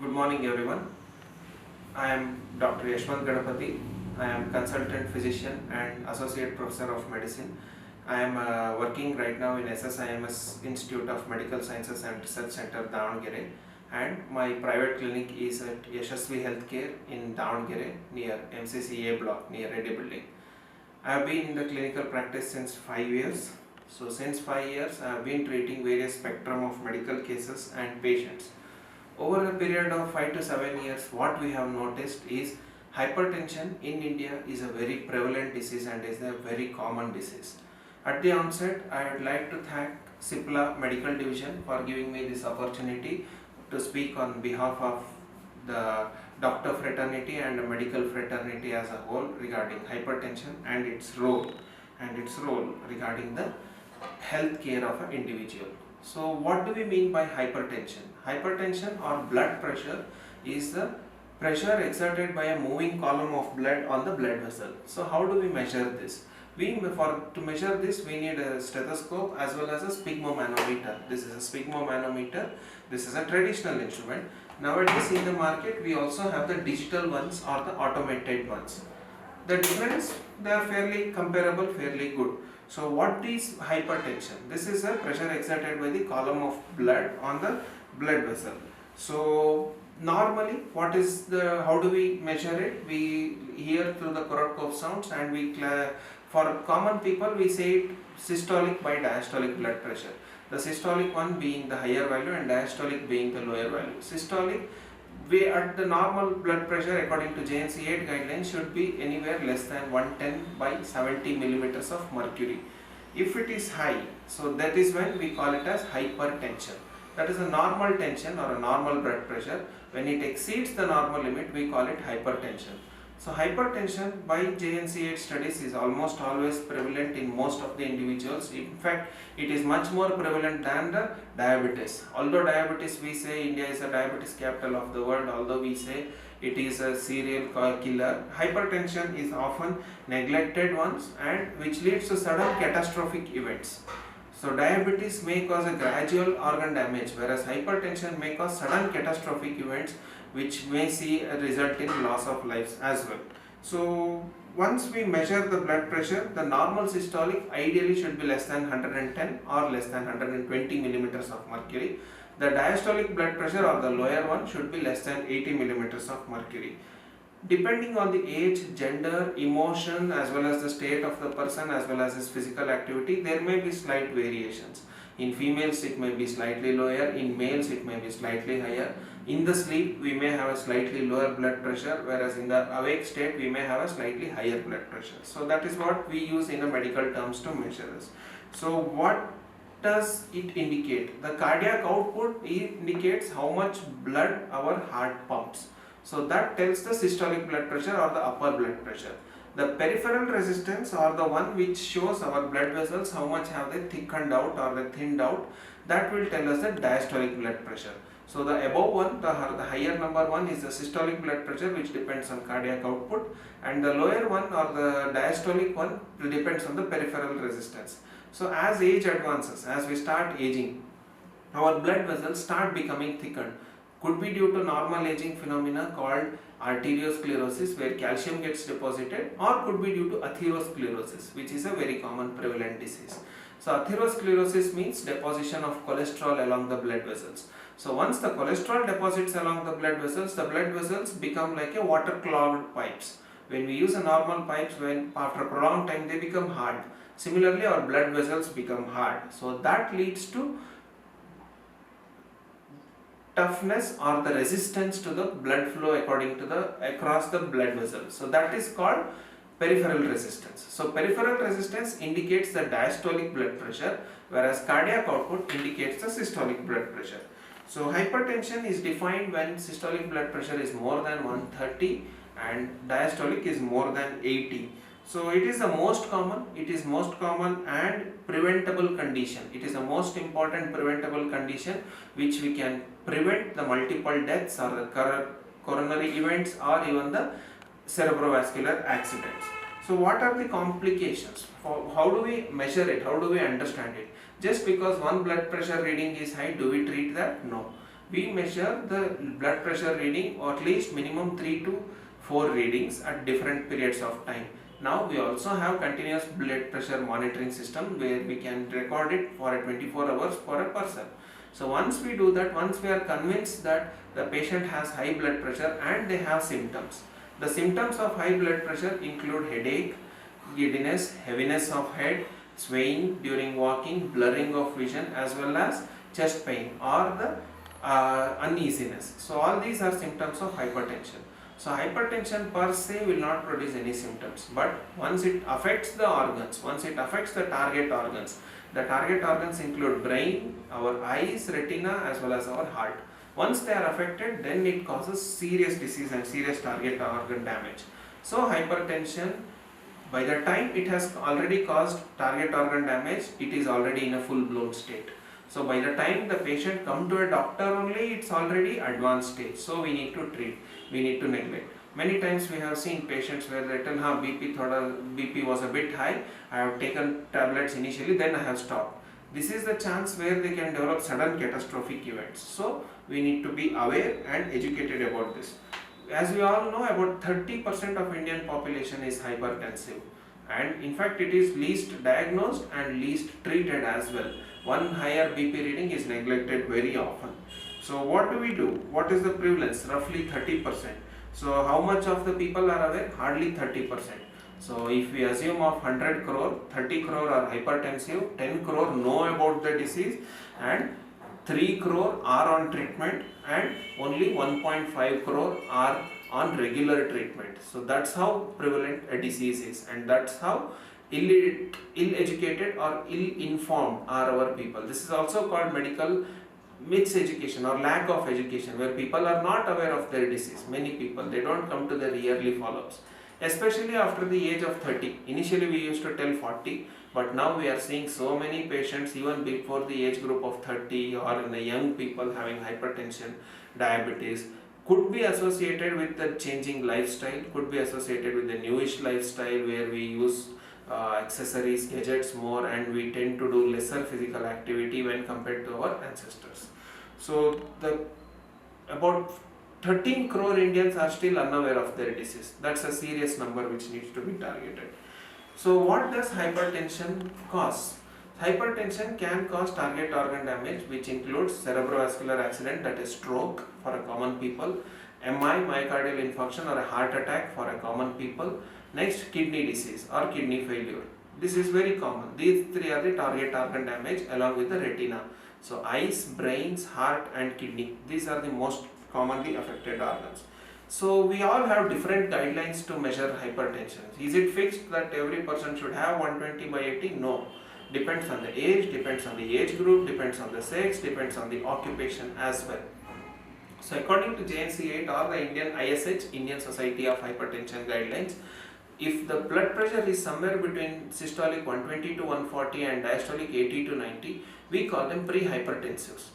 Good morning everyone. I am Dr. Yeshavanth G. I am consultant physician and associate professor of medicine. I am working right now in SSIMS Institute of Medical Sciences and Research Center, Davangere, and my private clinic is at Yeshavanth Healthcare in Davangere near MCCA block near Reddy building. I have been in the clinical practice since 5 years. So since 5 years I have been treating various spectrum of medical cases and patients. Over a period of 5 to 7 years, what we have noticed is hypertension in India is a very prevalent disease and is a very common disease. At the onset, I would like to thank CIPLA Medical Division for giving me this opportunity to speak on behalf of the doctor fraternity and the medical fraternity as a whole regarding hypertension and its role regarding the health care of an individual. So what do we mean by hypertension? Hypertension or blood pressure is the pressure exerted by a moving column of blood on the blood vessel. So how do we measure this? To measure this we need a stethoscope as well as a sphygmomanometer. This is a sphygmomanometer. This is a traditional instrument. Nowadays in the market we also have the digital ones or the automated ones. The difference, they are fairly comparable, fairly good. So what is hypertension? This is a pressure exerted by the column of blood on the blood vessel. So normally how do we measure it? We hear through the Korotkoff sounds, and for common people we say it systolic by diastolic blood pressure. The systolic one being the higher value and diastolic being the lower value. Systolic, at the normal blood pressure according to JNC 8 guidelines should be anywhere less than 110 by 70 millimeters of mercury. If it is high, so that is when we call it as hypertension. That is a normal tension or a normal blood pressure. When it exceeds the normal limit, we call it hypertension. So hypertension by JNC 8 studies is almost always prevalent in most of the individuals. In fact, it is much more prevalent than the diabetes. Although diabetes, we say India is a diabetes capital of the world, although we say it is a serial killer, hypertension is often neglected once, and which leads to sudden catastrophic events. So diabetes may cause a gradual organ damage, whereas hypertension may cause sudden catastrophic events which may see a result in loss of lives as well. So once we measure the blood pressure, the normal systolic ideally should be less than 110 or less than 120 millimeters of mercury. The diastolic blood pressure or the lower one should be less than 80 millimeters of mercury. Depending on the age, gender, emotion as well as the state of the person as well as his physical activity, there may be slight variations. In females it may be slightly lower, in males it may be slightly higher. In the sleep we may have a slightly lower blood pressure, whereas in the awake state we may have a slightly higher blood pressure. So that is what we use in the medical terms to measure this. So what does it indicate? The cardiac output indicates how much blood our heart pumps. So that tells the systolic blood pressure or the upper blood pressure. The peripheral resistance or the one which shows our blood vessels how much have they thickened out or they thinned out, that will tell us the diastolic blood pressure. So the above one, the higher number one is the systolic blood pressure, which depends on cardiac output, and the lower one or the diastolic one depends on the peripheral resistance. So as age advances, as we start aging, our blood vessels start becoming thickened. Could be due to normal aging phenomena called arteriosclerosis, where calcium gets deposited, or could be due to atherosclerosis, which is a very common prevalent disease. So atherosclerosis means deposition of cholesterol along the blood vessels. So once the cholesterol deposits along the blood vessels become like a water-clogged pipes. When we use a normal pipes, after a prolonged time they become hard. Similarly, our blood vessels become hard. So that leads to toughness or the resistance to the blood flow across the blood vessel. So that is called peripheral resistance. So peripheral resistance indicates the diastolic blood pressure, whereas cardiac output indicates the systolic blood pressure. So hypertension is defined when systolic blood pressure is more than 130 and diastolic is more than 80. So it is the most common, and preventable condition. It is the most important preventable condition which we can prevent the multiple deaths or the coronary events or even the cerebrovascular accidents. So what are the complications? How do we measure it? How do we understand it? Just because one blood pressure reading is high, do we treat that? No. we measure the blood pressure reading or at least minimum 3 to 4 readings at different periods of time. Now we also have continuous blood pressure monitoring system where we can record it for a 24 hours for a person. So once we do that, once we are convinced that the patient has high blood pressure and they have symptoms. The symptoms of high blood pressure include headache, giddiness, heaviness of head, swaying during walking, blurring of vision, as well as chest pain or the uneasiness. So all these are symptoms of hypertension. So hypertension per se will not produce any symptoms, but once it affects the organs, once it affects the target organs include brain, our eyes, retina, as well as our heart. Once they are affected, then it causes serious disease and serious target organ damage. So hypertension, by the time it has already caused target organ damage, it is already in a full-blown state. So by the time the patient come to a doctor only, it's already advanced stage. So we need to treat, we need to neglect. Many times we have seen patients where they tell, BP was a bit high, I have taken tablets initially, then I have stopped. This is the chance where they can develop sudden catastrophic events. So we need to be aware and educated about this. As we all know, about 30% of Indian population is hypertensive, and in fact it is least diagnosed and least treated as well. One higher BP reading is neglected very often. So what do we do? What is the prevalence? Roughly 30%. So how much of the people are aware? Hardly 30%. So if we assume of 100 crore, 30 crore are hypertensive, 10 crore know about the disease, and 3 crore are on treatment, and only 1.5 crore are on regular treatment. So that's how prevalent a disease is, and that's how ill-educated or ill-informed are our people. This is also called medical miseducation or lack of education, where people are not aware of their disease. Many people, they don't come to their yearly follow-ups, especially after the age of 30. Initially we used to tell 40, but now we are seeing so many patients even before the age group of 30, or in the young people having hypertension, diabetes. Could be associated with the changing lifestyle, could be associated with the newish lifestyle where we use accessories, gadgets more, and we tend to do lesser physical activity when compared to our ancestors. So about 13 crore Indians are still unaware of their disease. That's a serious number which needs to be targeted. So what does hypertension cause? Hypertension can cause target organ damage, which includes cerebrovascular accident, that is stroke for a common people, MI, myocardial infarction, or a heart attack for a common people. Next, kidney disease or kidney failure. This is very common. These three are the target organ damage along with the retina. So eyes, brains, heart and kidney. These are the most commonly affected organs. So we all have different guidelines to measure hypertension. Is it fixed that every person should have 120/80? No. Depends on the age, depends on the age group, depends on the sex, depends on the occupation as well. So according to JNC 8 or the Indian ISH, Indian Society of Hypertension guidelines, if the blood pressure is somewhere between systolic 120 to 140 and diastolic 80 to 90, we call them pre-hypertensives.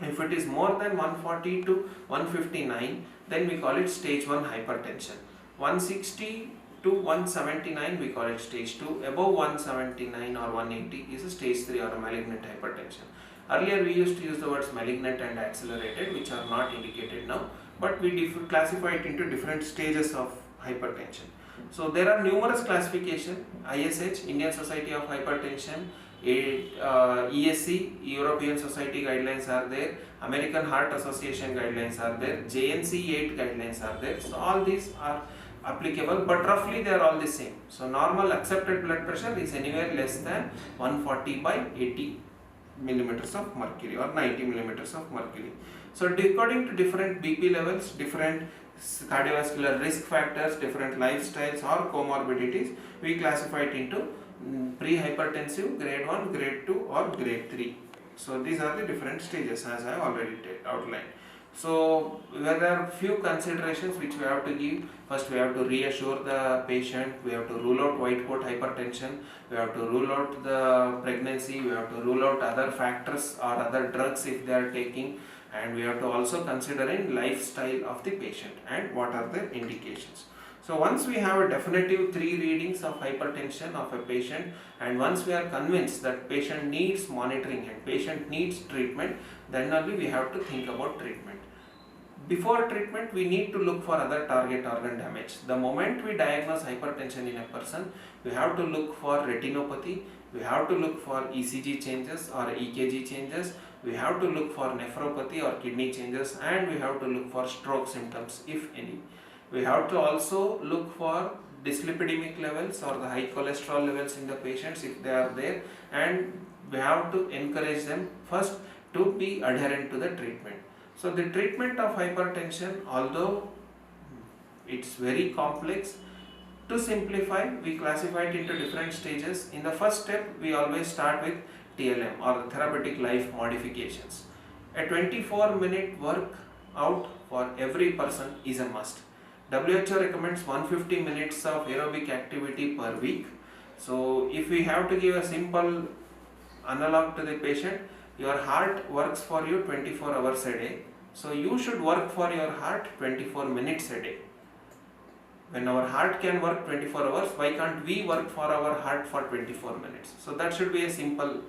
If it is more than 140 to 159, then we call it stage 1 hypertension. 160 to 179, we call it stage 2. Above 179 or 180 is a stage 3 or a malignant hypertension. Earlier we used to use the words malignant and accelerated, which are not indicated now, but we classify it into different stages of hypertension. So there are numerous classifications. ISH, Indian Society of Hypertension, ESC, European Society guidelines are there, American Heart Association guidelines are there, JNC 8 guidelines are there. So all these are applicable, but roughly they are all the same. So normal accepted blood pressure is anywhere less than 140/80 millimeters of mercury or 90 millimeters of mercury. So according to different BP levels, different cardiovascular risk factors, different lifestyles or comorbidities, we classify it into pre-hypertensive, grade 1, grade 2 or grade 3. So these are the different stages as I have already outlined. So there are few considerations which we have to give. First, we have to reassure the patient, we have to rule out white coat hypertension, we have to rule out the pregnancy, we have to rule out other factors or other drugs if they are taking, and we have to also consider in lifestyle of the patient and what are the indications. So once we have a definitive 3 readings of hypertension of a patient, and once we are convinced that patient needs monitoring and patient needs treatment, then only we have to think about treatment. Before treatment, we need to look for other target organ damage. The moment we diagnose hypertension in a person, we have to look for retinopathy, we have to look for ECG changes or EKG changes, we have to look for nephropathy or kidney changes, and we have to look for stroke symptoms if any. We have to also look for dyslipidemic levels or the high cholesterol levels in the patients if they are there, and we have to encourage them first to be adherent to the treatment. So the treatment of hypertension, although it's very complex, to simplify, we classify it into different stages. In the first step, we always start with TLM or therapeutic life modifications. A 24-minute workout for every person is a must. WHO recommends 150 minutes of aerobic activity per week. So if we have to give a simple analog to the patient, your heart works for you 24 hours a day. So you should work for your heart 24 minutes a day. When our heart can work 24 hours, why can't we work for our heart for 24 minutes? So that should be a simple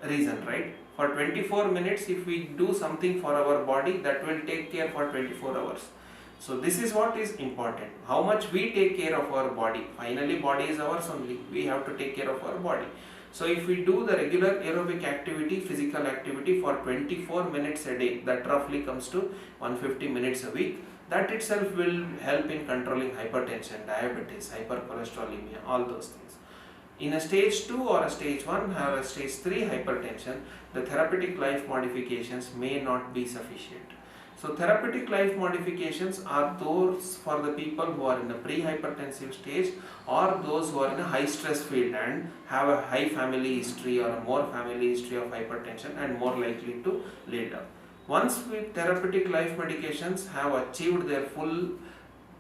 reason, right? For 24 minutes, if we do something for our body, that will take care for 24 hours. So this is what is important. How much we take care of our body. Finally, body is ours only. We have to take care of our body. So if we do the regular aerobic activity, physical activity for 24 minutes a day, that roughly comes to 150 minutes a week. That itself will help in controlling hypertension, diabetes, hypercholesterolemia, all those things. In a stage 2 or a stage 1 or a stage 3 hypertension, the therapeutic life modifications may not be sufficient. So therapeutic life modifications are those for the people who are in the pre-hypertensive stage or those who are in a high stress field and have a high family history or a more family history of hypertension and more likely to lead up. Once therapeutic life medications have achieved their full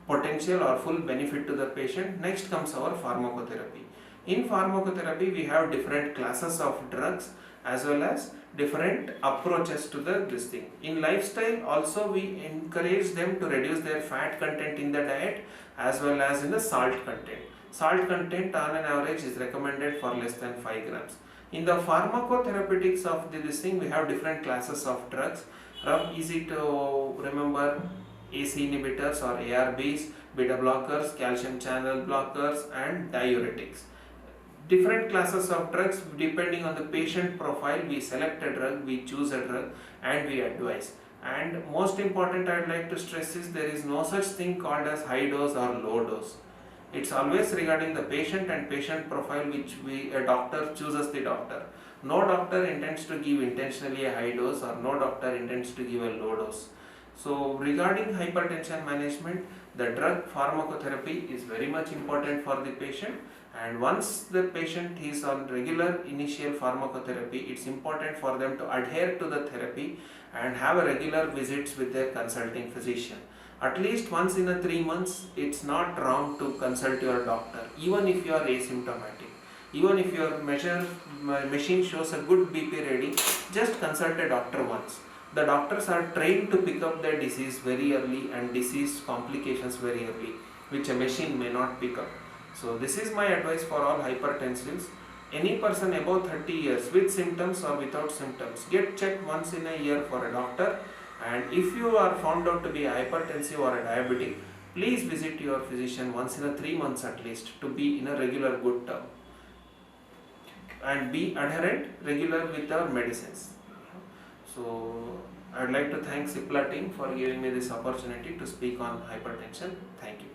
potential or full benefit to the patient, next comes our pharmacotherapy. In pharmacotherapy, we have different classes of drugs as well as different approaches to this thing. In lifestyle also, we encourage them to reduce their fat content in the diet as well as in the salt content. Salt content on an average is recommended for less than 5 grams. In the pharmacotherapeutics of this thing, we have different classes of drugs. Easy to remember: AC inhibitors or ARBs, beta blockers, calcium channel blockers, and diuretics. Different classes of drugs, depending on the patient profile, we select a drug, we choose a drug, and we advise. And most important, I would like to stress is there is no such thing called as high dose or low dose. It's always regarding the patient and patient profile, which a doctor chooses the doctor. No doctor intends to give intentionally a high dose, or no doctor intends to give a low dose. So regarding hypertension management, the drug pharmacotherapy is very much important for the patient. And once the patient is on regular initial pharmacotherapy, it's important for them to adhere to the therapy and have a regular visits with their consulting physician. At least once in a 3 months, it's not wrong to consult your doctor, even if you are asymptomatic. Even if your machine shows a good BP reading, just consult a doctor once. The doctors are trained to pick up their disease very early and disease complications very early, which a machine may not pick up. So this is my advice for all hypertensives. Any person above 30 years with symptoms or without symptoms, get checked once in a year for a doctor. And if you are found out to be hypertensive or a diabetic, please visit your physician once in a 3 months at least to be in a regular good term. And be adherent, regular with our medicines. So I would like to thank Cipla team for giving me this opportunity to speak on hypertension. Thank you.